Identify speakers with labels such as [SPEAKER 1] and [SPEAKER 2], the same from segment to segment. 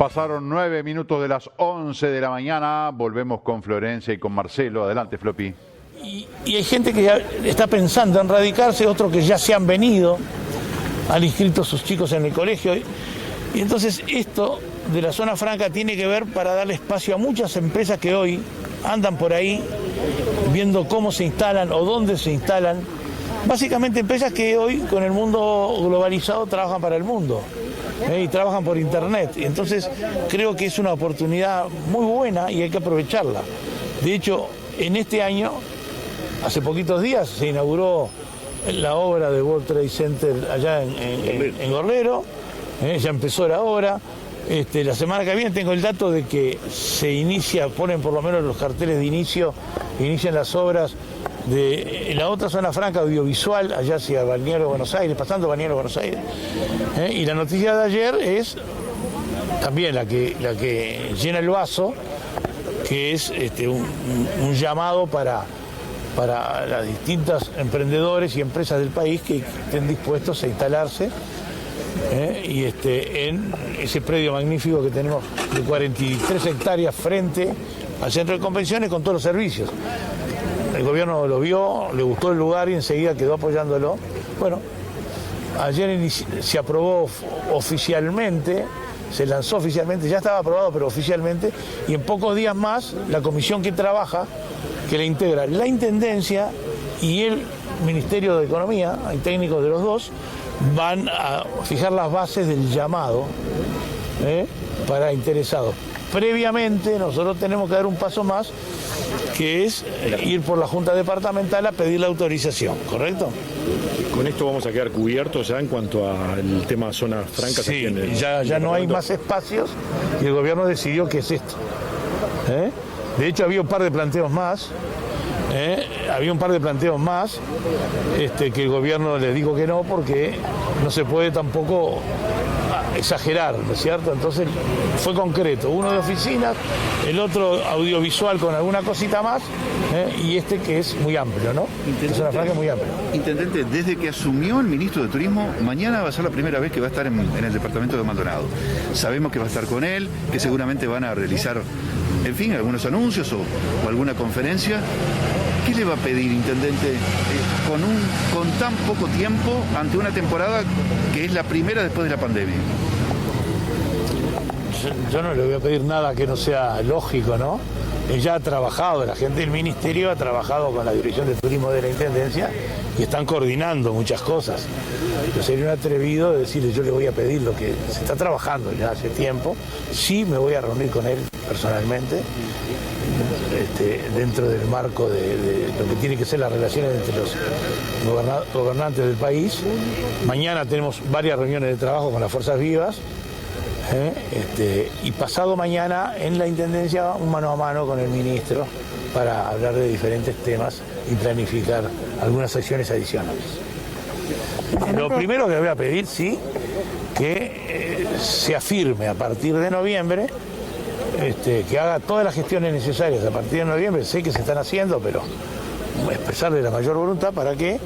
[SPEAKER 1] pasaron 9 minutos de las 11 de la mañana. Volvemos con Florencia y con Marcelo. Adelante, Floppy.
[SPEAKER 2] Y hay gente que ya está pensando en radicarse, otros que ya se han venido, han inscrito a sus chicos en el colegio. Y entonces esto de la zona franca tiene que ver para darle espacio a muchas empresas que hoy andan por ahí viendo cómo se instalan o dónde se instalan. Básicamente empresas que hoy con el mundo globalizado trabajan para el mundo y trabajan por internet. Entonces creo que es una oportunidad muy buena y hay que aprovecharla. De hecho, en este año, hace poquitos días, se inauguró la obra de World Trade Center allá en Gorlero. Ya empezó la obra. La semana que viene tengo el dato de que se inicia, ponen por lo menos los carteles de inicio, inician las obras de la otra zona franca audiovisual, allá hacia Balneario Buenos Aires, pasando Balneario Buenos Aires. Y la noticia de ayer es también la que llena el vaso, que es un llamado para las distintas emprendedores y empresas del país que estén dispuestos a instalarse en ese predio magnífico que tenemos de 43 hectáreas frente al centro de convenciones con todos los servicios. El gobierno lo vio, le gustó el lugar y enseguida quedó apoyándolo. Bueno, ayer se aprobó oficialmente, se lanzó oficialmente, ya estaba aprobado pero oficialmente, y en pocos días más la comisión que trabaja, que la integra la Intendencia y el Ministerio de Economía, hay técnicos de los dos, van a fijar las bases del llamado para interesados. Previamente nosotros tenemos que dar un paso más, que es ir por la Junta Departamental a pedir la autorización, ¿correcto?
[SPEAKER 3] ¿Con esto vamos a quedar cubiertos ya en cuanto al tema zonas francas?
[SPEAKER 2] Sí, ya no hay más espacios y el gobierno decidió que es esto. De hecho había un par de planteos más. Que el gobierno le dijo que no, porque no se puede tampoco exagerar, ¿no es cierto? Entonces fue concreto, uno de oficinas, el otro audiovisual con alguna cosita más, y que es muy amplio, ¿no? Es una franja muy amplia.
[SPEAKER 4] Intendente, desde que asumió el ministro de Turismo, mañana va a ser la primera vez que va a estar en el departamento de Maldonado. Sabemos que va a estar con él, que seguramente van a realizar, en fin, algunos anuncios o alguna conferencia. ¿Qué le va a pedir, intendente, con tan poco tiempo ante una temporada que es la primera después de la pandemia?
[SPEAKER 2] Yo no le voy a pedir nada que no sea lógico, ¿no? Ella ha trabajado, la gente del ministerio ha trabajado con la Dirección de Turismo de la Intendencia y están coordinando muchas cosas. Yo sería un atrevido de decirle, yo le voy a pedir lo que se está trabajando ya hace tiempo. Sí me voy a reunir con él personalmente, dentro del marco de lo que tiene que ser las relaciones entre los gobernantes del país. Mañana tenemos varias reuniones de trabajo con las fuerzas vivas. Y pasado mañana en la Intendencia un mano a mano con el ministro para hablar de diferentes temas y planificar algunas acciones adicionales. Lo primero que voy a pedir, sí, que se afirme a partir de noviembre, que haga todas las gestiones necesarias a partir de noviembre. Sé que se están haciendo, pero expresarle la mayor voluntad para que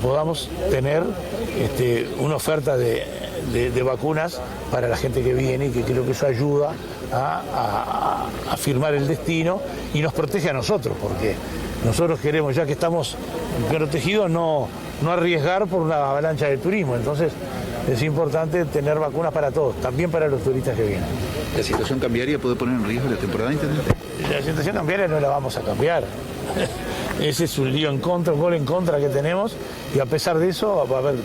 [SPEAKER 2] podamos tener una oferta de vacunas para la gente que viene, y que creo que eso ayuda a firmar el destino y nos protege a nosotros, porque nosotros queremos, ya que estamos protegidos, no arriesgar por una avalancha de turismo. Entonces es importante tener vacunas para todos, también para los turistas que vienen.
[SPEAKER 4] ¿La situación cambiaria puede poner en riesgo la temporada, intendente?
[SPEAKER 2] La situación cambiaria no la vamos a cambiar. Ese es un lío en contra, un gol en contra que tenemos, y a pesar de eso va a haber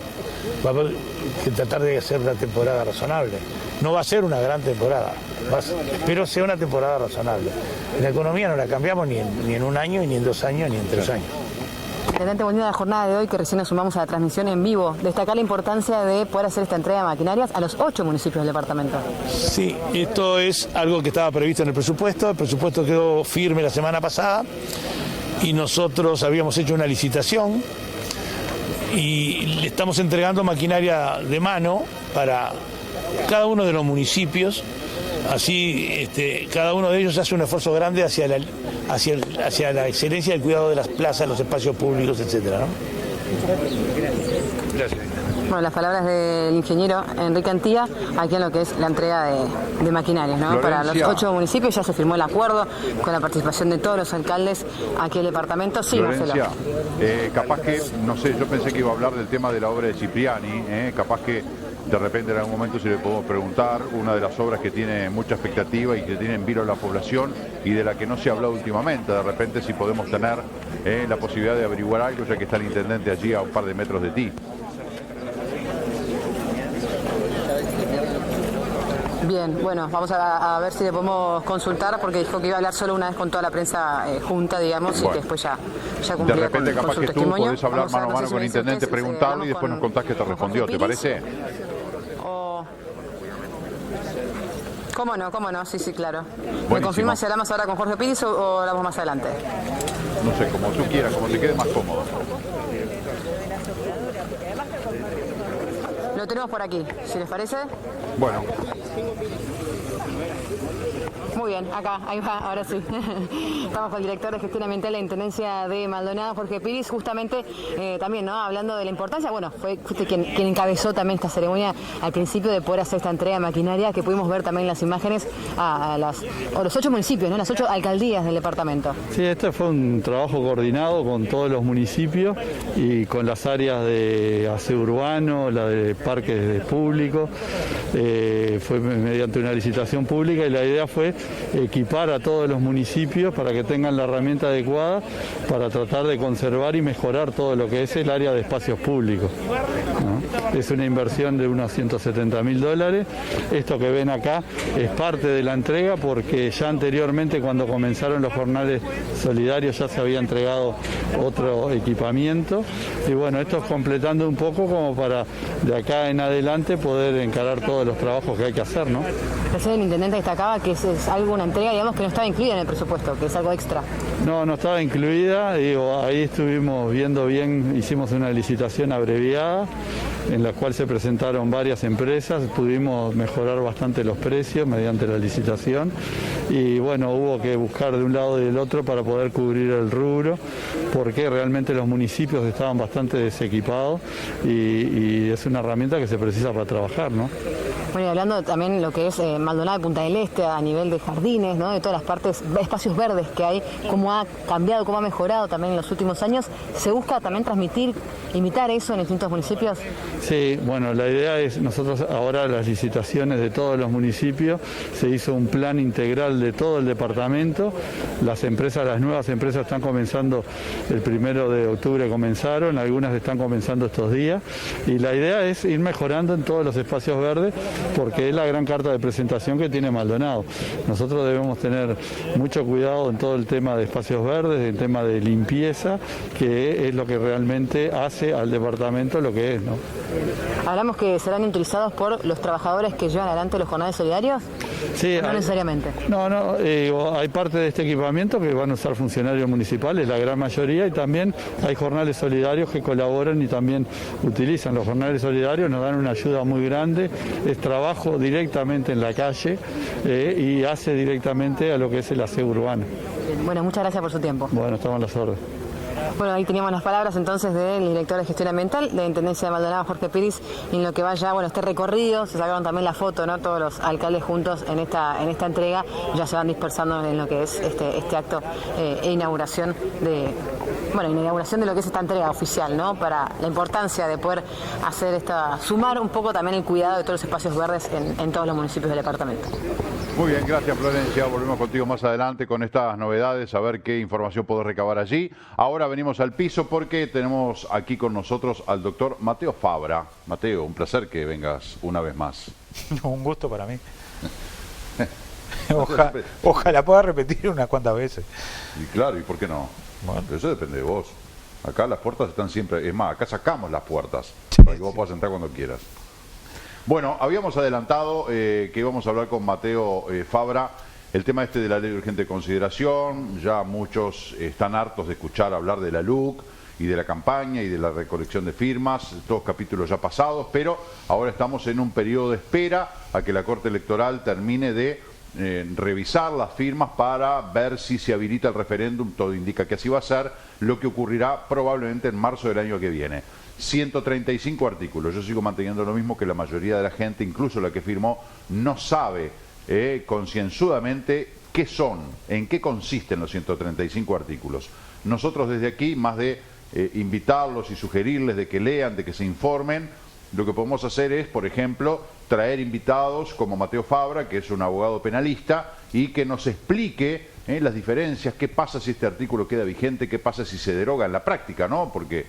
[SPEAKER 2] que tratar de hacer una temporada razonable. No va a ser una gran temporada, pero sea una temporada razonable. La economía no la cambiamos ni en un año, ni en 2 años, ni en 3 años.
[SPEAKER 5] Intendente, volviendo a la jornada de hoy, que recién nos sumamos a la transmisión en vivo, destacar la importancia de poder hacer esta entrega de maquinarias a los 8 municipios del departamento.
[SPEAKER 2] Sí, esto es algo que estaba previsto en el presupuesto quedó firme la semana pasada, y nosotros habíamos hecho una licitación y le estamos entregando maquinaria de mano para cada uno de los municipios. Así cada uno de ellos hace un esfuerzo grande hacia la excelencia del cuidado de las plazas, los espacios públicos, etcétera, ¿no?
[SPEAKER 4] Gracias.
[SPEAKER 5] Bueno, las palabras del ingeniero Enrique Antía, aquí en lo que es la entrega de maquinarias, ¿no? Para los 8 municipios ya se firmó el acuerdo con la participación de todos los alcaldes aquí en el departamento. Sí,
[SPEAKER 1] Florencia, capaz que, no sé, yo pensé que iba a hablar del tema de la obra de Cipriani, capaz que de repente en algún momento si le podemos preguntar, una de las obras que tiene mucha expectativa y que tiene en vilo a la población y de la que no se ha hablado últimamente, de repente si podemos tener la posibilidad de averiguar algo, ya que está el intendente allí a un par de metros de ti.
[SPEAKER 5] Bien, bueno, vamos a ver si le podemos consultar, porque dijo que iba a hablar solo una vez con toda la prensa junta, digamos, bueno, y que después ya cumplía
[SPEAKER 1] de repente
[SPEAKER 5] con
[SPEAKER 1] capaz
[SPEAKER 5] su
[SPEAKER 1] que
[SPEAKER 5] testimonio.
[SPEAKER 1] tú podés hablar mano a mano con el intendente, preguntarle y después nos contás que te respondió, ¿te parece?
[SPEAKER 5] ¿Cómo no? Sí, claro.
[SPEAKER 1] Buenísimo.
[SPEAKER 5] ¿Me confirma si hablamos ahora con Jorge Piris o hablamos más adelante?
[SPEAKER 1] No sé, como tú quieras, como te quede más cómodo.
[SPEAKER 5] Lo tenemos por aquí, si les parece.
[SPEAKER 1] Bueno.
[SPEAKER 5] Muy bien, acá, ahí va, ahora sí. Estamos con el director de Gestión Ambiental de la Intendencia de Maldonado, Jorge Piris, justamente también, ¿no? Hablando de la importancia, bueno, fue usted quien encabezó también esta ceremonia al principio de poder hacer esta entrega de maquinaria, que pudimos ver también en las imágenes a los 8 municipios, ¿no? Las 8 alcaldías del departamento.
[SPEAKER 6] Sí, este fue un trabajo coordinado con todos los municipios y con las áreas de aseo urbano, la de parques públicos. Fue mediante una licitación pública y la idea fue equipar a todos los municipios para que tengan la herramienta adecuada para tratar de conservar y mejorar todo lo que es el área de espacios públicos, ¿no? Es una inversión de unos $170.000. Esto que ven acá es parte de la entrega porque ya anteriormente, cuando comenzaron los jornales solidarios, ya se había entregado otro equipamiento y bueno, esto es completando un poco como para de acá en adelante poder encarar todos los trabajos que hay que hacer, ¿no?
[SPEAKER 5] Recién el intendente destacaba que es algo, una entrega, digamos, que no estaba incluida en el presupuesto, que es algo extra.
[SPEAKER 6] No estaba incluida, digo, ahí estuvimos viendo bien, hicimos una licitación abreviada en la cual se presentaron varias empresas, pudimos mejorar bastante los precios mediante la licitación y bueno, hubo que buscar de un lado y del otro para poder cubrir el rubro, porque realmente los municipios estaban bastante desequipados y es una herramienta que se precisa para trabajar, ¿no?
[SPEAKER 5] Bueno, y hablando también de lo que es Maldonado y Punta del Este a nivel de jardines, ¿no? De todas las partes, espacios verdes que hay, cómo ha cambiado, cómo ha mejorado también en los últimos años, ¿se busca también transmitir, imitar eso en distintos municipios?
[SPEAKER 6] Sí, bueno, la idea es, nosotros ahora las licitaciones de todos los municipios, se hizo un plan integral de todo el departamento, las nuevas empresas están comenzando, el 1 de octubre comenzaron, algunas están comenzando estos días, y la idea es ir mejorando en todos los espacios verdes, porque es la gran carta de presentación que tiene Maldonado. Nosotros debemos tener mucho cuidado en todo el tema de espacios verdes, el tema de limpieza, que es lo que realmente hace al departamento lo que es, ¿no?
[SPEAKER 5] Hablamos que serán utilizados por los trabajadores que llevan adelante los jornales solidarios.
[SPEAKER 6] Sí,
[SPEAKER 5] no necesariamente.
[SPEAKER 6] No, hay parte de este equipamiento que van a usar funcionarios municipales, la gran mayoría, y también hay jornales solidarios que colaboran y también utilizan. Los jornales solidarios nos dan una ayuda muy grande, es trabajo directamente en la calle y hace directamente a lo que es el aseo urbano.
[SPEAKER 5] Bueno, muchas gracias por su tiempo.
[SPEAKER 6] Bueno, estamos a las órdenes.
[SPEAKER 5] Bueno, ahí teníamos las palabras entonces del director de Gestión Ambiental de la Intendencia de Maldonado, Jorge Piris, y en lo que vaya, bueno, este recorrido, se sacaron también la foto, ¿no? Todos los alcaldes juntos en esta entrega, ya se van dispersando en lo que es este acto inauguración de lo que es esta entrega oficial, ¿no? Para la importancia de poder hacer sumar un poco también el cuidado de todos los espacios verdes en todos los municipios del departamento.
[SPEAKER 1] Muy bien, gracias Florencia. Volvemos contigo más adelante con estas novedades, a ver qué información puedo recabar allí. Ahora venimos al piso porque tenemos aquí con nosotros al doctor Mateo Fabra. Mateo, un placer que vengas una vez más.
[SPEAKER 7] Un gusto para mí. Ojalá pueda repetir unas cuantas veces.
[SPEAKER 1] Y claro, ¿y por qué no? Bueno. Eso depende de vos. Acá las puertas están siempre, es más, acá sacamos las puertas para que vos puedas entrar cuando quieras. Bueno, habíamos adelantado que íbamos a hablar con Mateo Fabra el tema de la ley de urgente consideración. Ya muchos están hartos de escuchar hablar de la LUC y de la campaña y de la recolección de firmas, todos capítulos ya pasados, pero ahora estamos en un periodo de espera a que la Corte Electoral termine de revisar las firmas para ver si se habilita el referéndum. Todo indica que así va a ser, lo que ocurrirá probablemente en marzo del año que viene. 135 artículos. Yo sigo manteniendo lo mismo, que la mayoría de la gente, incluso la que firmó, no sabe concienzudamente qué son, en qué consisten los 135 artículos. Nosotros desde aquí, más de invitarlos y sugerirles de que lean, de que se informen, lo que podemos hacer es, por ejemplo, traer invitados como Mateo Fabra, que es un abogado penalista, y que nos explique las diferencias, qué pasa si este artículo queda vigente, qué pasa si se deroga en la práctica, ¿no? Porque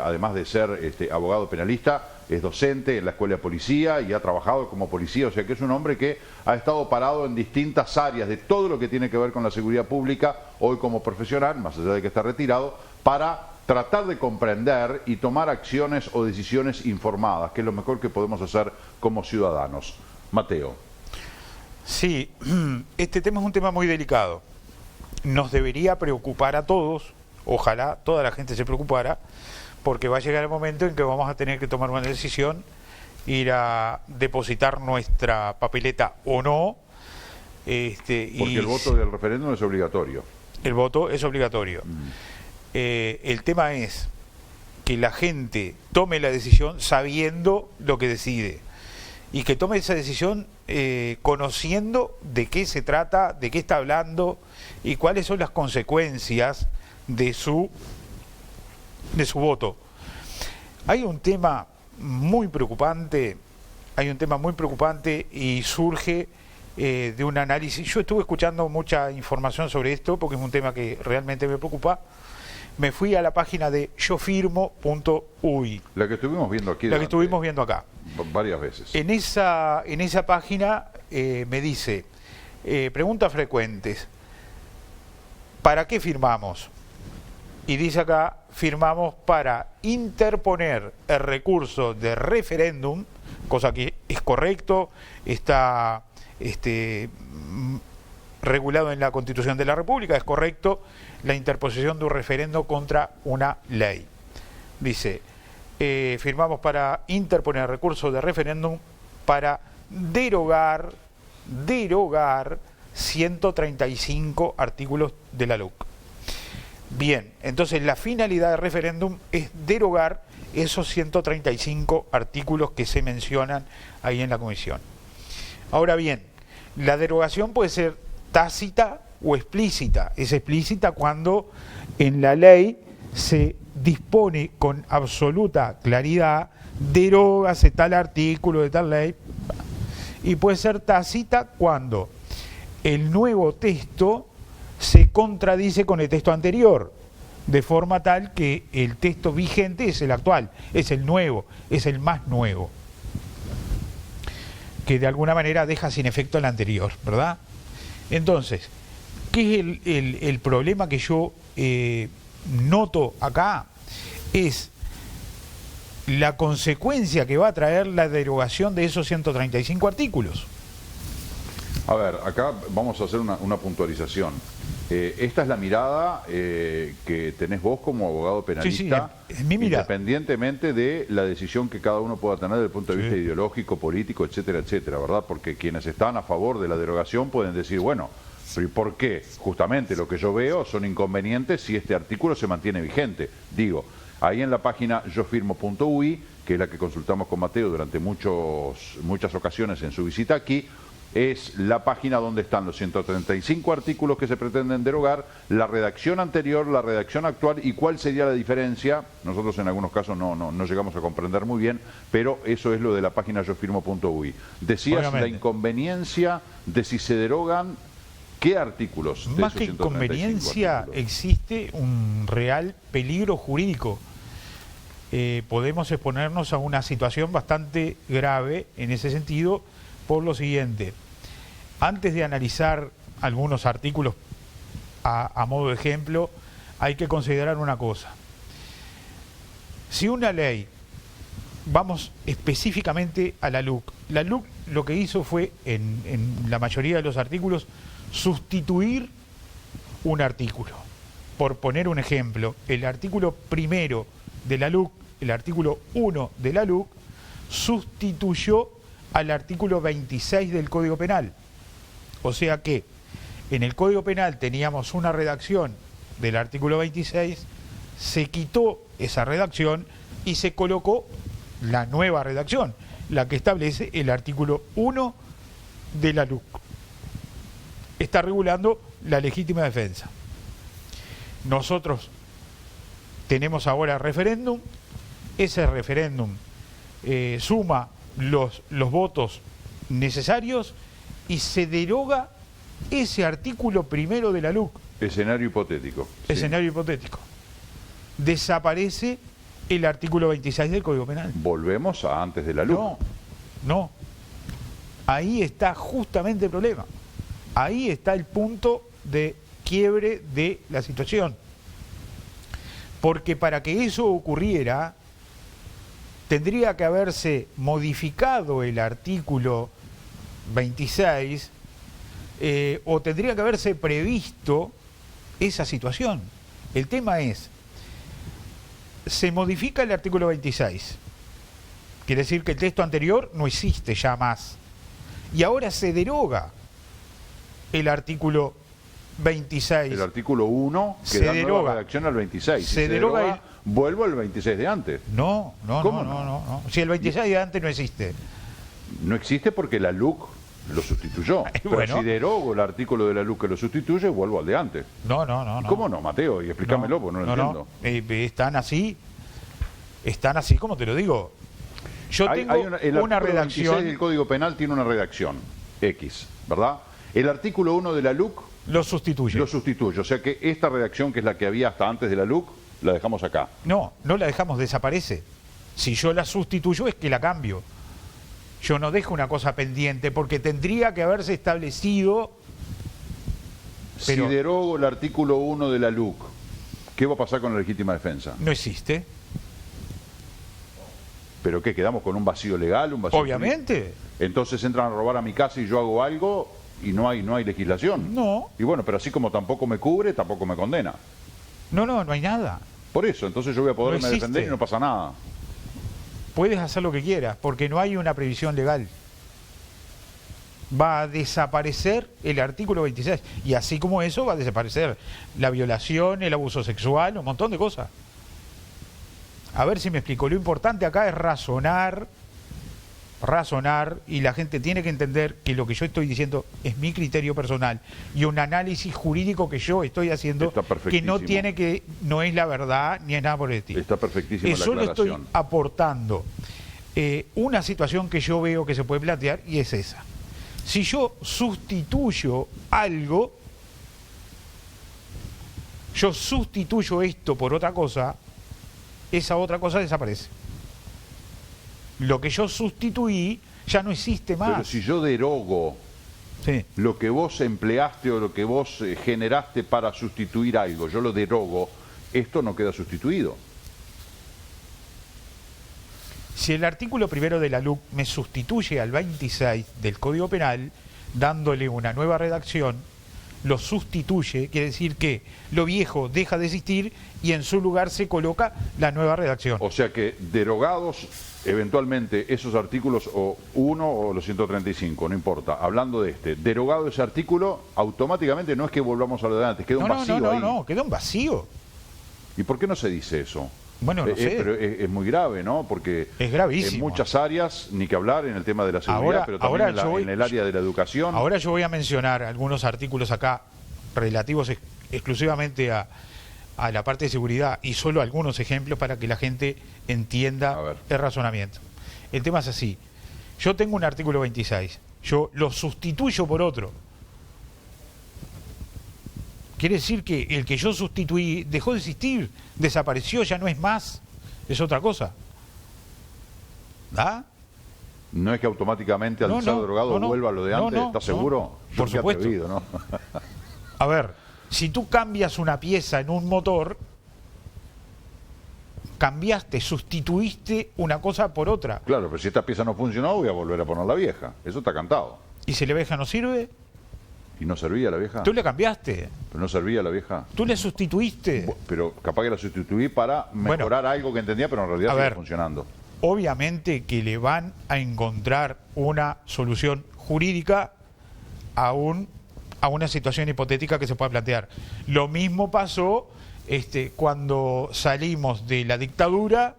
[SPEAKER 1] además de ser abogado penalista, es docente en la escuela de policía y ha trabajado como policía, o sea que es un hombre que ha estado parado en distintas áreas de todo lo que tiene que ver con la seguridad pública, hoy como profesional, más allá de que está retirado, para tratar de comprender y tomar acciones o decisiones informadas, que es lo mejor que podemos hacer como ciudadanos. Mateo.
[SPEAKER 7] Sí, este tema es un tema muy delicado. Nos debería preocupar a todos, ojalá toda la gente se preocupara, porque va a llegar el momento en que vamos a tener que tomar una decisión, ir a depositar nuestra papeleta o no.
[SPEAKER 1] Porque el voto del referéndum es obligatorio.
[SPEAKER 7] El voto es obligatorio. El tema es que la gente tome la decisión sabiendo lo que decide y que tome esa decisión conociendo de qué se trata, de qué está hablando y cuáles son las consecuencias de su voto. Hay un tema muy preocupante, y surge de un análisis. Yo estuve escuchando mucha información sobre esto porque es un tema que realmente me preocupa. Me fui a la página de yofirmo.uy.
[SPEAKER 1] La que estuvimos viendo aquí.
[SPEAKER 7] La que estuvimos viendo acá.
[SPEAKER 1] Varias veces.
[SPEAKER 7] En esa página me dice, preguntas frecuentes, ¿para qué firmamos? Y dice acá, firmamos para interponer el recurso de referéndum, cosa que es correcto, está regulado en la Constitución de la República, es correcto la interposición de un referendo contra una ley. Dice, firmamos para interponer recurso de referéndum para derogar 135 artículos de la LUC. Bien, entonces la finalidad del referéndum es derogar esos 135 artículos que se mencionan ahí en la comisión. Ahora bien, la derogación puede ser tácita o explícita. Es explícita cuando en la ley se dispone con absoluta claridad, derógase tal artículo de tal ley, y puede ser tácita cuando el nuevo texto se contradice con el texto anterior, de forma tal que el texto vigente es el actual, es el nuevo, es el más nuevo, que de alguna manera deja sin efecto el anterior, ¿verdad? Entonces, ¿qué es el problema que yo noto acá? Es la consecuencia que va a traer la derogación de esos 135 artículos.
[SPEAKER 1] A ver, acá vamos a hacer una puntualización. Esta es la mirada que tenés vos como abogado penalista,
[SPEAKER 7] sí, es mi mirada,
[SPEAKER 1] independientemente de la decisión que cada uno pueda tener desde el punto de vista ideológico, político, etcétera, etcétera, ¿verdad? Porque quienes están a favor de la derogación pueden decir, bueno, ¿pero por qué? Justamente lo que yo veo son inconvenientes si este artículo se mantiene vigente. Digo, ahí en la página yofirmo.uy, que es la que consultamos con Mateo durante muchas ocasiones en su visita aquí, es la página donde están los 135 artículos que se pretenden derogar, la redacción anterior, la redacción actual y cuál sería la diferencia. Nosotros en algunos casos no llegamos a comprender muy bien, pero eso es lo de la página yofirmo.uy. Decías
[SPEAKER 7] Obviamente.
[SPEAKER 1] la inconveniencia de si se derogan, ¿qué artículos?
[SPEAKER 7] Más que inconveniencia, existe un real peligro jurídico. Podemos exponernos a una situación bastante grave en ese sentido, por lo siguiente. Antes de analizar algunos artículos a modo de ejemplo, hay que considerar una cosa. Si una ley, vamos específicamente a la LUC lo que hizo fue, en la mayoría de los artículos, sustituir un artículo. Por poner un ejemplo, el artículo primero de la LUC, el artículo 1 de la LUC, sustituyó al artículo 26 del Código Penal. O sea que en el Código Penal teníamos una redacción del artículo 26, se quitó esa redacción y se colocó la nueva redacción, la que establece el artículo 1 de la LUC. Está regulando la legítima defensa. Nosotros tenemos ahora referéndum, ese referéndum suma los votos necesarios y se deroga ese artículo primero de la LUC.
[SPEAKER 1] Escenario hipotético.
[SPEAKER 7] Escenario hipotético. Desaparece el artículo 26 del Código Penal.
[SPEAKER 1] Volvemos a antes de la LUC.
[SPEAKER 7] No. Ahí está justamente el problema. Ahí está el punto de quiebre de la situación. Porque para que eso ocurriera, tendría que haberse modificado el artículo 26 o tendría que haberse previsto esa situación. El tema es, se modifica el artículo 26. Quiere decir que el texto anterior no existe ya más. Y ahora se deroga el artículo 26.
[SPEAKER 1] El artículo 1 que
[SPEAKER 7] se
[SPEAKER 1] da
[SPEAKER 7] deroga.
[SPEAKER 1] Nueva redacción al 26.
[SPEAKER 7] Se deroga
[SPEAKER 1] vuelvo al 26 de antes.
[SPEAKER 7] No. Si el 26 de antes no existe.
[SPEAKER 1] No existe porque la LUC lo sustituyó. Pero
[SPEAKER 7] bueno,
[SPEAKER 1] si derogo el artículo de la LUC que lo sustituye, vuelvo al de antes.
[SPEAKER 7] No.
[SPEAKER 1] ¿Cómo no, Mateo? Y explícamelo, porque no lo entiendo.
[SPEAKER 7] Están así como te lo digo. Yo tengo una redacción.
[SPEAKER 1] El Código Penal tiene una redacción X, ¿verdad? El artículo 1 de la LUC
[SPEAKER 7] lo sustituye.
[SPEAKER 1] O sea que esta redacción, que es la que había hasta antes de la LUC, la dejamos acá.
[SPEAKER 7] No la dejamos, desaparece. Si yo la sustituyo es que la cambio. Yo no dejo una cosa pendiente porque tendría que haberse establecido. Pero
[SPEAKER 1] si derogo el artículo 1 de la LUC, ¿qué va a pasar con la legítima defensa?
[SPEAKER 7] No existe.
[SPEAKER 1] ¿Pero qué? ¿Quedamos con un vacío legal? Un vacío
[SPEAKER 7] Obviamente.
[SPEAKER 1] jurídico? Entonces entran a robar a mi casa y yo hago algo y no hay legislación.
[SPEAKER 7] No.
[SPEAKER 1] Y bueno, pero así como tampoco me cubre, tampoco me condena.
[SPEAKER 7] No hay nada.
[SPEAKER 1] Por eso, entonces yo voy a poderme defender y no pasa nada.
[SPEAKER 7] Puedes hacer lo que quieras, porque no hay una previsión legal. Va a desaparecer el artículo 26. Y así como eso va a desaparecer la violación, el abuso sexual, un montón de cosas. A ver si me explico. Lo importante acá es razonar, y la gente tiene que entender que lo que yo estoy diciendo es mi criterio personal y un análisis jurídico que yo estoy haciendo que no es la verdad ni es nada por el estilo.
[SPEAKER 1] Está perfectísima la
[SPEAKER 7] Solo
[SPEAKER 1] aclaración.
[SPEAKER 7] estoy aportando una situación que yo veo que se puede plantear y es esa. Si yo sustituyo algo, yo sustituyo esto por otra cosa, esa otra cosa desaparece. Lo que yo sustituí ya no existe más.
[SPEAKER 1] Pero si yo derogo lo que vos empleaste o lo que vos generaste para sustituir algo, yo lo derogo, esto no queda sustituido.
[SPEAKER 7] Si el artículo primero de la LUC me sustituye al 26 del Código Penal, dándole una nueva redacción, lo sustituye, quiere decir que lo viejo deja de existir y en su lugar se coloca la nueva redacción.
[SPEAKER 1] O sea que derogados eventualmente esos artículos, o 1 o los 135, no importa, hablando de derogado ese artículo, automáticamente no es que volvamos a lo de antes, queda un vacío ahí.
[SPEAKER 7] No, queda un vacío.
[SPEAKER 1] ¿Y por qué no se dice eso?
[SPEAKER 7] Bueno, no sé.
[SPEAKER 1] Pero es muy grave, ¿no? Porque
[SPEAKER 7] es gravísimo.
[SPEAKER 1] En muchas áreas, ni que hablar en el tema de la seguridad, pero también en el área de la educación.
[SPEAKER 7] Ahora yo voy a mencionar algunos artículos acá relativos exclusivamente a la parte de seguridad y solo algunos ejemplos para que la gente entienda el razonamiento. El tema es así. Yo tengo un artículo 26, yo lo sustituyo por otro. Quiere decir que el que yo sustituí dejó de existir, desapareció, ya no es más, es otra cosa. ¿Da?
[SPEAKER 1] No es que automáticamente al ser drogado vuelva a lo de antes, ¿estás seguro?
[SPEAKER 7] Por supuesto.
[SPEAKER 1] Atrevido, ¿no?
[SPEAKER 7] A ver, si tú cambias una pieza en un motor, sustituiste una cosa por otra.
[SPEAKER 1] Claro, pero si esta pieza no funcionó, voy a volver a poner la vieja. Eso está cantado.
[SPEAKER 7] ¿Y si la vieja no sirve?
[SPEAKER 1] ¿Y no servía la vieja?
[SPEAKER 7] Tú le cambiaste.
[SPEAKER 1] ¿Pero no servía la vieja?
[SPEAKER 7] Tú le sustituiste.
[SPEAKER 1] Pero capaz que la sustituí para mejorar algo que entendía, pero en realidad sigue funcionando.
[SPEAKER 7] Obviamente que le van a encontrar una solución jurídica a una situación hipotética que se pueda plantear. Lo mismo pasó cuando salimos de la dictadura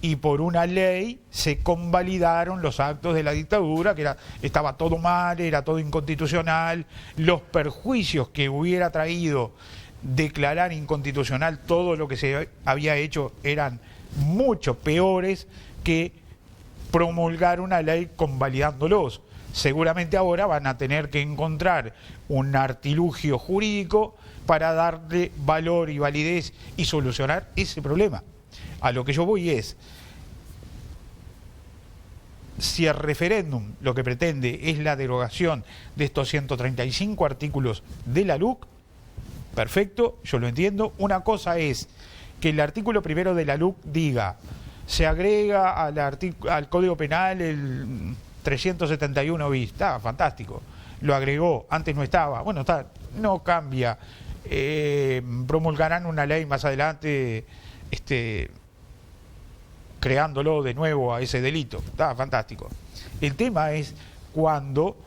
[SPEAKER 7] y por una ley se convalidaron los actos de la dictadura, que estaba todo mal, era todo inconstitucional, los perjuicios que hubiera traído declarar inconstitucional todo lo que se había hecho eran mucho peores que promulgar una ley convalidándolos. Seguramente ahora van a tener que encontrar un artilugio jurídico para darle valor y validez y solucionar ese problema. A lo que yo voy es, si el referéndum lo que pretende es la derogación de estos 135 artículos de la LUC, perfecto, yo lo entiendo. Una cosa es que el artículo primero de la LUC diga, se agrega al Código Penal el 371 bis, está fantástico, lo agregó, antes no estaba, bueno, está, no cambia, promulgarán una ley más adelante creándolo de nuevo a ese delito, está fantástico. El tema es cuando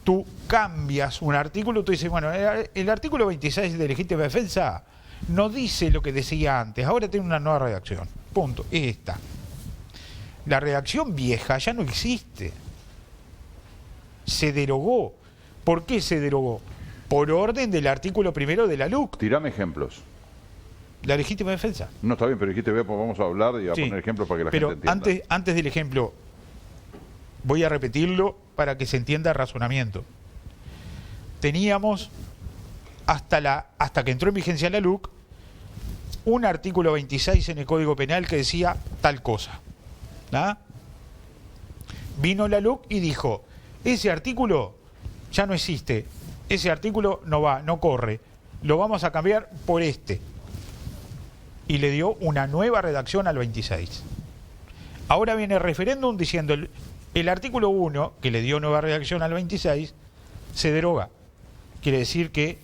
[SPEAKER 7] tú cambias un artículo, tú dices, bueno, el artículo 26 de legítima defensa no dice lo que decía antes, ahora tiene una nueva redacción, punto, esta. La redacción vieja ya no existe, se derogó. ¿Por qué se derogó? Por orden del artículo primero de la LUC.
[SPEAKER 1] Tirame ejemplos.
[SPEAKER 7] La legítima defensa.
[SPEAKER 1] No, está bien, pero dijiste, vamos a hablar y a poner ejemplos para que la gente entienda.
[SPEAKER 7] Pero antes del ejemplo, voy a repetirlo para que se entienda el razonamiento. Teníamos, hasta que entró en vigencia la LUC, un artículo 26 en el Código Penal que decía tal cosa. ¿Ah? Vino la LUC y dijo, ese artículo ya no existe, ese artículo no va, no corre, lo vamos a cambiar por este. Y le dio una nueva redacción al 26. Ahora viene el referéndum diciendo el artículo 1, que le dio nueva redacción al 26, se deroga. Quiere decir que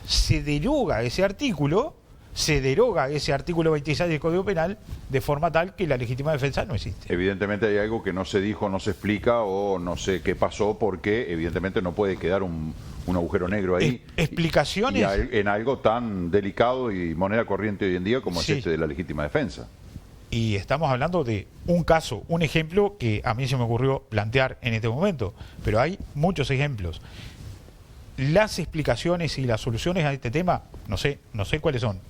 [SPEAKER 7] se deroga ese artículo 26 del Código Penal de forma tal que la legítima defensa no existe.
[SPEAKER 1] Evidentemente hay algo que no se dijo, no se explica o no sé qué pasó porque evidentemente no puede quedar un agujero negro ahí.
[SPEAKER 7] Explicaciones.
[SPEAKER 1] Y en algo tan delicado y moneda corriente hoy en día como es este de la legítima defensa.
[SPEAKER 7] Y estamos hablando de un caso, un ejemplo que a mí se me ocurrió plantear en este momento, pero hay muchos ejemplos. Las explicaciones y las soluciones a este tema, no sé cuáles son.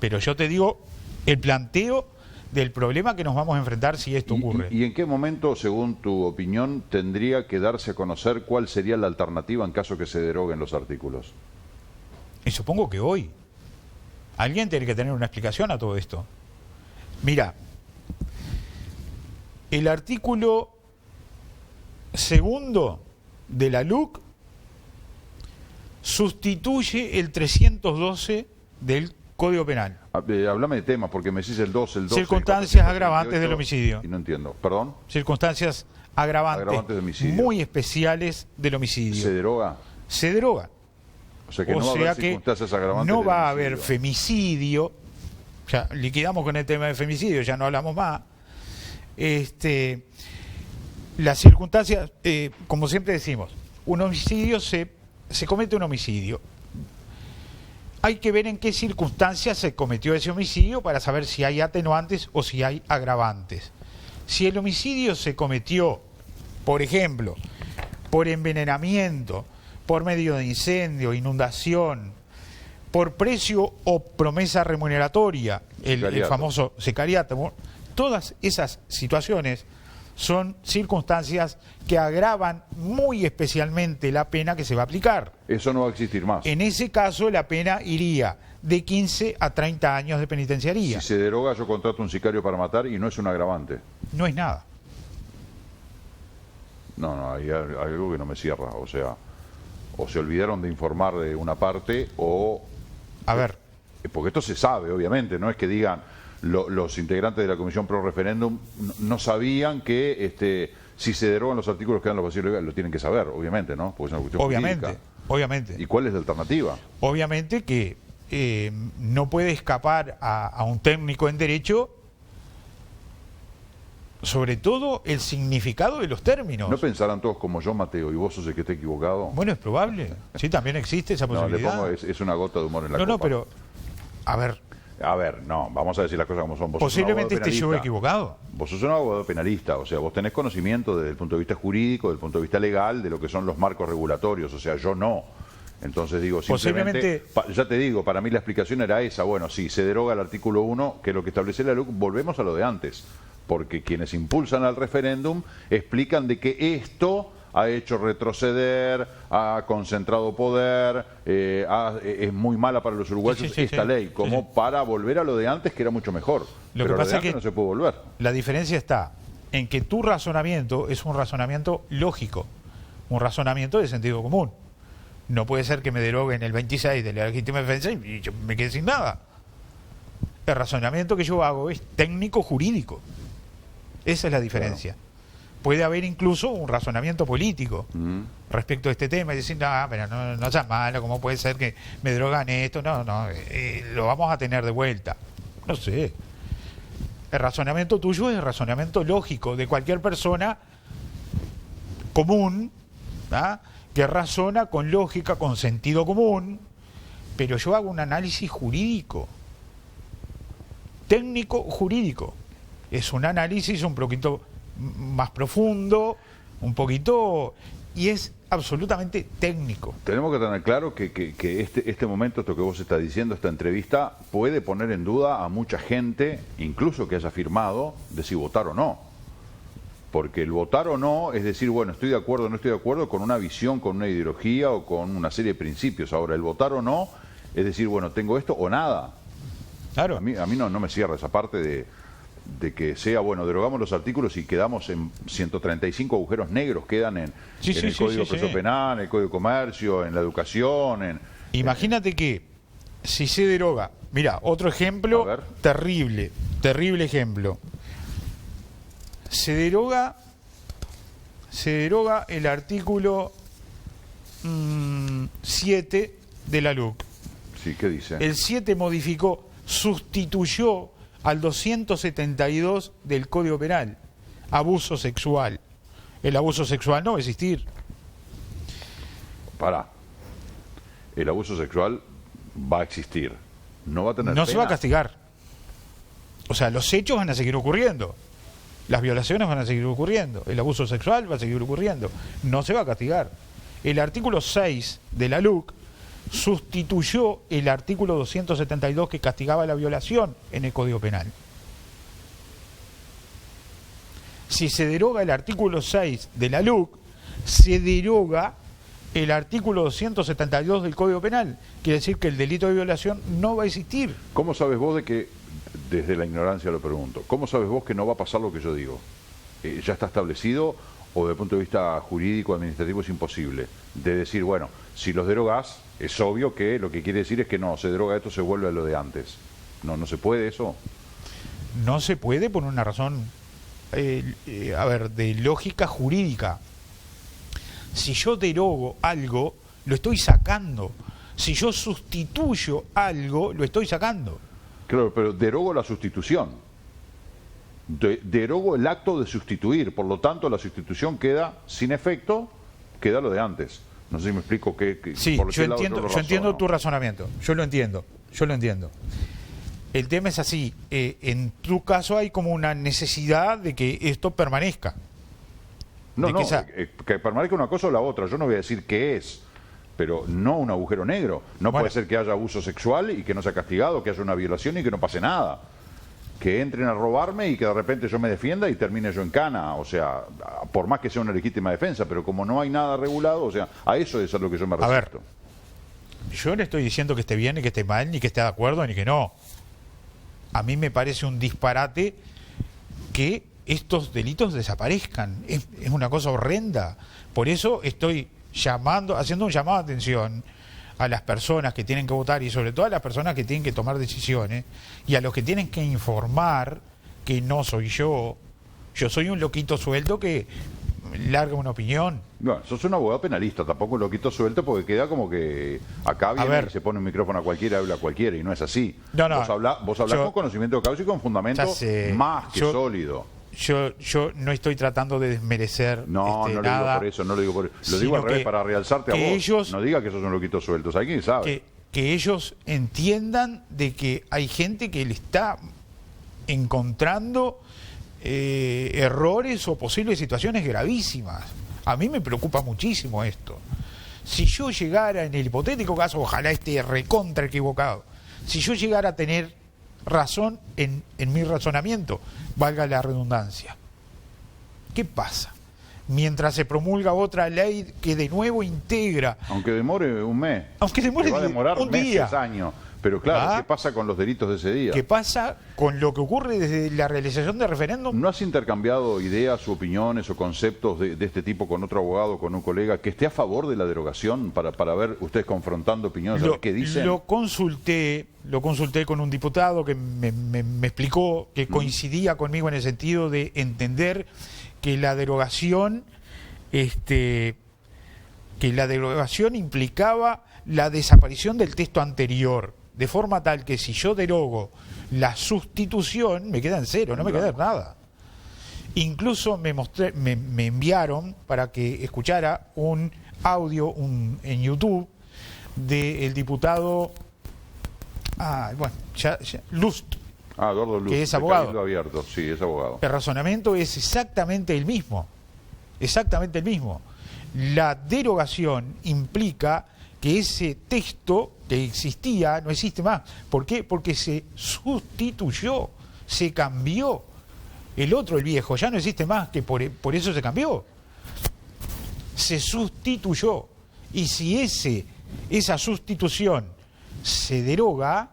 [SPEAKER 7] Pero yo te digo el planteo del problema que nos vamos a enfrentar si esto ocurre.
[SPEAKER 1] ¿Y en qué momento, según tu opinión, tendría que darse a conocer cuál sería la alternativa en caso que se deroguen los artículos?
[SPEAKER 7] Y supongo que hoy. Alguien tiene que tener una explicación a todo esto. Mira, el artículo segundo de la LUC sustituye el 312 del Código Penal.
[SPEAKER 1] Háblame de temas, porque me decís el 2, el 12...
[SPEAKER 7] Circunstancias agravantes del homicidio.
[SPEAKER 1] Y no entiendo. ¿Perdón?
[SPEAKER 7] Circunstancias agravantes
[SPEAKER 1] de homicidio.
[SPEAKER 7] Muy especiales del homicidio.
[SPEAKER 1] ¿Se deroga?
[SPEAKER 7] Se deroga.
[SPEAKER 1] O sea que no va a haber circunstancias agravantes
[SPEAKER 7] no va a haber femicidio. Ya liquidamos con el tema de femicidio, ya no hablamos más. Las circunstancias, como siempre decimos, un homicidio se comete un homicidio. Hay que ver en qué circunstancias se cometió ese homicidio para saber si hay atenuantes o si hay agravantes. Si el homicidio se cometió, por ejemplo, por envenenamiento, por medio de incendio, inundación, por precio o promesa remuneratoria, el famoso sicariato, todas esas situaciones son circunstancias que agravan muy especialmente la pena que se va a aplicar.
[SPEAKER 1] Eso no va a existir más.
[SPEAKER 7] En ese caso la pena iría de 15 a 30 años de penitenciaría.
[SPEAKER 1] Si se deroga, yo contrato un sicario para matar y no es un agravante.
[SPEAKER 7] No es nada.
[SPEAKER 1] No, hay algo que no me cierra. O sea, o se olvidaron de informar de una parte o...
[SPEAKER 7] A ver.
[SPEAKER 1] Porque esto se sabe, obviamente, no es que digan... Los integrantes de la Comisión Pro Referéndum no sabían que si se derogan los artículos que dan los vacíos legales, lo tienen que saber, obviamente, ¿no? Porque es una cuestión jurídica.
[SPEAKER 7] Obviamente.
[SPEAKER 1] ¿Y cuál es la alternativa?
[SPEAKER 7] Obviamente que no puede escapar a un técnico en derecho sobre todo el significado de los términos.
[SPEAKER 1] ¿No pensarán todos como yo, Mateo, y vos sos el que esté equivocado?
[SPEAKER 7] Bueno, es probable. Sí, también existe esa
[SPEAKER 1] No, le
[SPEAKER 7] posibilidad.
[SPEAKER 1] pongo, es una gota de humor en la copa.
[SPEAKER 7] No, pero, a ver,
[SPEAKER 1] no, vamos a decir las cosas como son. Vos
[SPEAKER 7] posiblemente
[SPEAKER 1] sos un abogado
[SPEAKER 7] esté yo
[SPEAKER 1] penalista.
[SPEAKER 7] equivocado.
[SPEAKER 1] Vos sos un abogado penalista, o sea, vos tenés conocimiento desde el punto de vista jurídico, desde el punto de vista legal, de lo que son los marcos regulatorios, o sea, yo no. Entonces digo, simplemente, ya te digo, para mí la explicación era esa. Bueno, sí, se deroga el artículo 1, que es lo que establece la LUC, volvemos a lo de antes, porque quienes impulsan al referéndum explican de que esto ha hecho retroceder, ha concentrado poder, es muy mala para los uruguayos esta ley, como para volver a lo de antes, que era mucho mejor.
[SPEAKER 7] Lo
[SPEAKER 1] Pero
[SPEAKER 7] que pasa
[SPEAKER 1] es que no se puede volver.
[SPEAKER 7] La diferencia está en que tu razonamiento es un razonamiento lógico, un razonamiento de sentido común. No puede ser que me deroguen el 26 de la legítima defensa y yo me quede sin nada. El razonamiento que yo hago es técnico-jurídico. Esa es la diferencia. Claro. Puede haber incluso un razonamiento político respecto a este tema y decir, no, pero no seas malo, ¿cómo puede ser que me drogan esto? No, lo vamos a tener de vuelta. No sé. El razonamiento tuyo es el razonamiento lógico de cualquier persona común, ¿ah?, que razona con lógica, con sentido común, pero yo hago un análisis jurídico, técnico jurídico. Es un análisis un poquito más profundo, y es absolutamente técnico.
[SPEAKER 1] Tenemos que tener claro que este momento, esto que vos estás diciendo, esta entrevista, puede poner en duda a mucha gente, incluso que haya firmado, de si votar o no. Porque el votar o no es decir, bueno, estoy de acuerdo o no estoy de acuerdo con una visión, con una ideología o con una serie de principios. Ahora, el votar o no es decir, bueno, tengo esto o nada.
[SPEAKER 7] Claro.
[SPEAKER 1] A mí no me cierra esa parte de que sea, bueno, derogamos los artículos y quedamos en 135 agujeros negros, quedan en el Código de Proceso Penal, en el Código de Comercio, en la educación.
[SPEAKER 7] Imagínate que si se deroga, mira, otro ejemplo terrible ejemplo. Se deroga el artículo 7 de la LUC.
[SPEAKER 1] Sí, ¿qué dice?
[SPEAKER 7] El 7 sustituyó al 272 del Código Penal, abuso sexual. El abuso sexual no va a existir.
[SPEAKER 1] Pará. El abuso sexual va a existir. No va a tener
[SPEAKER 7] No
[SPEAKER 1] pena.
[SPEAKER 7] se va a castigar. O sea, los hechos van a seguir ocurriendo. Las violaciones van a seguir ocurriendo, el abuso sexual va a seguir ocurriendo, no se va a castigar. El artículo 6 de la LUC sustituyó el artículo 272 que castigaba la violación en el Código Penal. Si se deroga el artículo 6 de la LUC, se deroga el artículo 272 del Código Penal. Quiere decir que el delito de violación no va a existir.
[SPEAKER 1] ¿Cómo sabes vos de que, desde la ignorancia lo pregunto, cómo sabes vos que no va a pasar lo que yo digo? ¿Ya está establecido o desde el punto de vista jurídico, administrativo es imposible? De decir, bueno, si los derogás, es obvio que lo que quiere decir es que no, se deroga esto, se vuelve a lo de antes. No se puede eso.
[SPEAKER 7] No se puede por una razón, de lógica jurídica. Si yo derogo algo, lo estoy sacando. Si yo sustituyo algo, lo estoy sacando.
[SPEAKER 1] Claro, pero derogo la sustitución. Derogo el acto de sustituir. Por lo tanto, la sustitución queda sin efecto, queda lo de antes. No sé si me explico
[SPEAKER 7] sí,
[SPEAKER 1] por
[SPEAKER 7] yo entiendo tu razonamiento. Yo lo entiendo. El tema es así. En tu caso hay como una necesidad de que esto permanezca.
[SPEAKER 1] Que permanezca una cosa o la otra. Yo no voy a decir qué es, pero no un agujero negro. No puede ser que haya abuso sexual y que no sea castigado, que haya una violación y que no pase nada. Que entren a robarme y que de repente yo me defienda y termine yo en cana. O sea, por más que sea una legítima defensa, pero como no hay nada regulado, o sea, a eso es a lo que yo me resisto.
[SPEAKER 7] A ver, yo no estoy diciendo que esté bien, ni que esté mal, ni que esté de acuerdo, ni que no. A mí me parece un disparate que estos delitos desaparezcan. Es una cosa horrenda. Por eso estoy haciendo un llamado de atención a las personas que tienen que votar y sobre todo a las personas que tienen que tomar decisiones y a los que tienen que informar, que no soy yo soy un loquito suelto que larga una opinión.
[SPEAKER 1] No, sos un abogado penalista, tampoco un loquito suelto, porque queda como que acá viene y se pone un micrófono a cualquiera, habla a cualquiera, y no es así.
[SPEAKER 7] No,
[SPEAKER 1] vos hablás con conocimiento de causa y con fundamento más que sólido.
[SPEAKER 7] yo no estoy tratando de desmerecer
[SPEAKER 1] No, no lo
[SPEAKER 7] nada.
[SPEAKER 1] digo por eso, no lo digo por eso. Lo digo al revés, para realzarte a vos.
[SPEAKER 7] Ellos,
[SPEAKER 1] no diga que sos un loquito sueltos, ¿hay quién sabe?
[SPEAKER 7] Que ellos entiendan de que hay gente que le está encontrando errores o posibles situaciones gravísimas. A mí me preocupa muchísimo esto. Si yo llegara, en el hipotético caso, ojalá esté recontra equivocado, si yo llegara a tener razón en mi razonamiento, valga la redundancia, ¿qué pasa? Mientras se promulga otra ley que de nuevo integra...
[SPEAKER 1] Aunque demore un mes.
[SPEAKER 7] Aunque demore
[SPEAKER 1] va a demorar
[SPEAKER 7] un
[SPEAKER 1] meses,
[SPEAKER 7] día.
[SPEAKER 1] años. Pero claro, ¿qué pasa con los delitos de ese día?
[SPEAKER 7] ¿Qué pasa con lo que ocurre desde la realización del referéndum?
[SPEAKER 1] ¿No has intercambiado ideas, opiniones o conceptos de este tipo con otro abogado, con un colega, que esté a favor de la derogación para ver ustedes confrontando opiniones? A ver qué dicen?
[SPEAKER 7] Lo consulté con un diputado que me explicó que coincidía conmigo en el sentido de entender que la derogación, que la derogación implicaba la desaparición del texto anterior. De forma tal que si yo derogo la sustitución, me queda en cero, no me queda en nada. Incluso me enviaron para que escuchara un audio en YouTube del diputado Lust,
[SPEAKER 1] Eduardo Lust,
[SPEAKER 7] que es abogado.
[SPEAKER 1] Cabildo Abierto, sí, es abogado.
[SPEAKER 7] El razonamiento es exactamente el mismo. Exactamente el mismo. La derogación implica que ese texto que existía no existe más. ¿Por qué? Porque se sustituyó, se cambió. El otro, el viejo, ya no existe más, que por eso se cambió. Se sustituyó. Y si esa sustitución se deroga,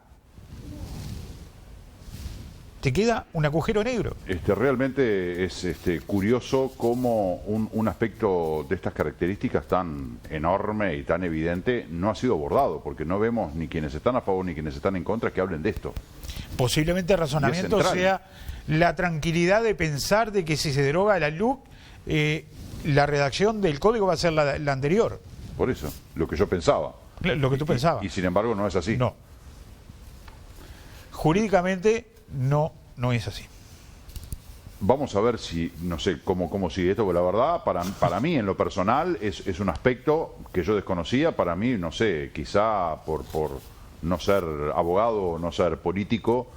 [SPEAKER 7] te queda un agujero negro.
[SPEAKER 1] Realmente es curioso cómo un aspecto de estas características tan enorme y tan evidente no ha sido abordado, porque no vemos ni quienes están a favor ni quienes están en contra que hablen de esto.
[SPEAKER 7] Posiblemente el razonamiento sea la tranquilidad de pensar de que si se deroga la LUC, la redacción del código va a ser la anterior.
[SPEAKER 1] Por eso, lo que yo pensaba.
[SPEAKER 7] Lo que tú pensabas.
[SPEAKER 1] Y sin embargo no es así.
[SPEAKER 7] No. Jurídicamente no es así.
[SPEAKER 1] Vamos a ver si, no sé cómo sigue esto, porque la verdad, para mí en lo personal es un aspecto que yo desconocía. Para mí, no sé, quizá por no ser abogado, no ser político,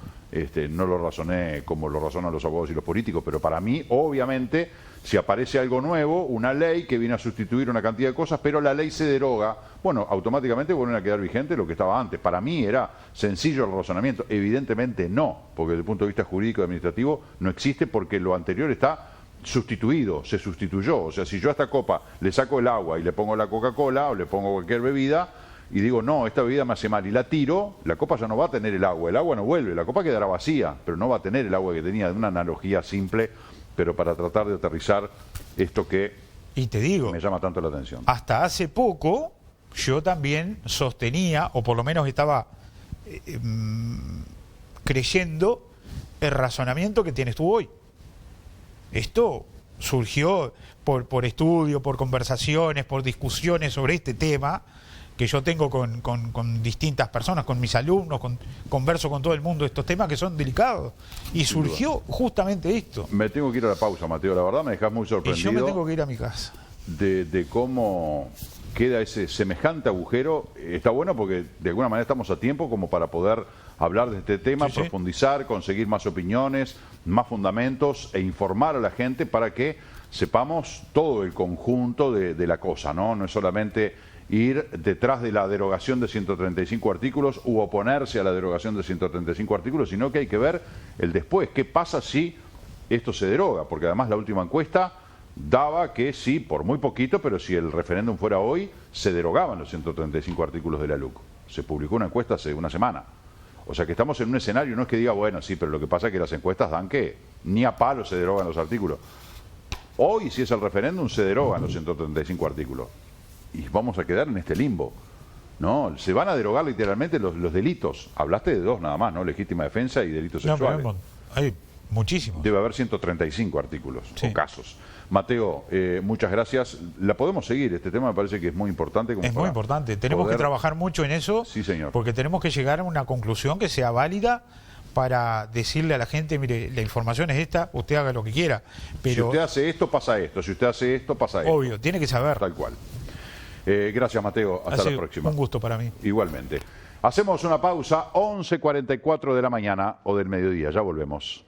[SPEAKER 1] no lo razoné como lo razonan los abogados y los políticos, pero para mí, obviamente, si aparece algo nuevo, una ley que viene a sustituir una cantidad de cosas, pero la ley se deroga, bueno, automáticamente vuelven a quedar vigente lo que estaba antes. Para mí era sencillo el razonamiento. Evidentemente no, porque desde el punto de vista jurídico y administrativo no existe, porque lo anterior está sustituido, se sustituyó. O sea, si yo a esta copa le saco el agua y le pongo la Coca-Cola o le pongo cualquier bebida y digo, no, esta bebida me hace mal y la tiro, la copa ya no va a tener el agua no vuelve, la copa quedará vacía, pero no va a tener el agua que tenía. De una analogía simple, pero para tratar de aterrizar esto que
[SPEAKER 7] y te digo,
[SPEAKER 1] me llama tanto la atención.
[SPEAKER 7] Hasta hace poco yo también sostenía, o por lo menos estaba creyendo el razonamiento que tienes tú hoy. Esto surgió por estudio, por conversaciones, por discusiones sobre este tema que yo tengo con distintas personas, con mis alumnos, converso con todo el mundo estos temas que son delicados. Y surgió justamente esto.
[SPEAKER 1] Me tengo que ir a la pausa, Mateo, la verdad me dejas muy sorprendido.
[SPEAKER 7] Y yo me tengo que ir a mi casa.
[SPEAKER 1] De cómo queda ese semejante agujero. Está bueno porque de alguna manera estamos a tiempo como para poder hablar de este tema, profundizar, conseguir más opiniones, más fundamentos e informar a la gente para que sepamos todo el conjunto de la cosa, ¿no? No es solamente ir detrás de la derogación de 135 artículos u oponerse a la derogación de 135 artículos, sino que hay que ver el después. ¿Qué pasa si esto se deroga? Porque además la última encuesta daba que sí, por muy poquito, pero si el referéndum fuera hoy, se derogaban los 135 artículos de la LUC. Se publicó una encuesta hace una semana. O sea que estamos en un escenario, no es que diga, bueno, sí, pero lo que pasa es que las encuestas dan que ni a palo se derogan los artículos. Hoy, si es el referéndum, se derogan los 135 artículos. Y vamos a quedar en este limbo, ¿no? Se van a derogar literalmente los delitos. Hablaste de dos nada más, ¿no? Legítima defensa y delitos sexuales.
[SPEAKER 7] No, hay muchísimos.
[SPEAKER 1] Debe haber 135 artículos o casos. Mateo, muchas gracias. La podemos seguir, este tema me parece que es muy importante.
[SPEAKER 7] Es muy importante, tenemos que trabajar mucho en eso.
[SPEAKER 1] Sí, señor.
[SPEAKER 7] Porque tenemos que llegar a una conclusión que sea válida para decirle a la gente, mire, la información es esta, usted haga lo que quiera. Pero
[SPEAKER 1] si usted hace esto, pasa esto. Si usted hace esto, pasa esto.
[SPEAKER 7] obvio, tiene que saber.
[SPEAKER 1] Tal cual. Gracias, Mateo. Hasta la próxima.
[SPEAKER 7] Un gusto para mí.
[SPEAKER 1] Igualmente. Hacemos una pausa, 11:44 de la mañana o del mediodía. Ya volvemos.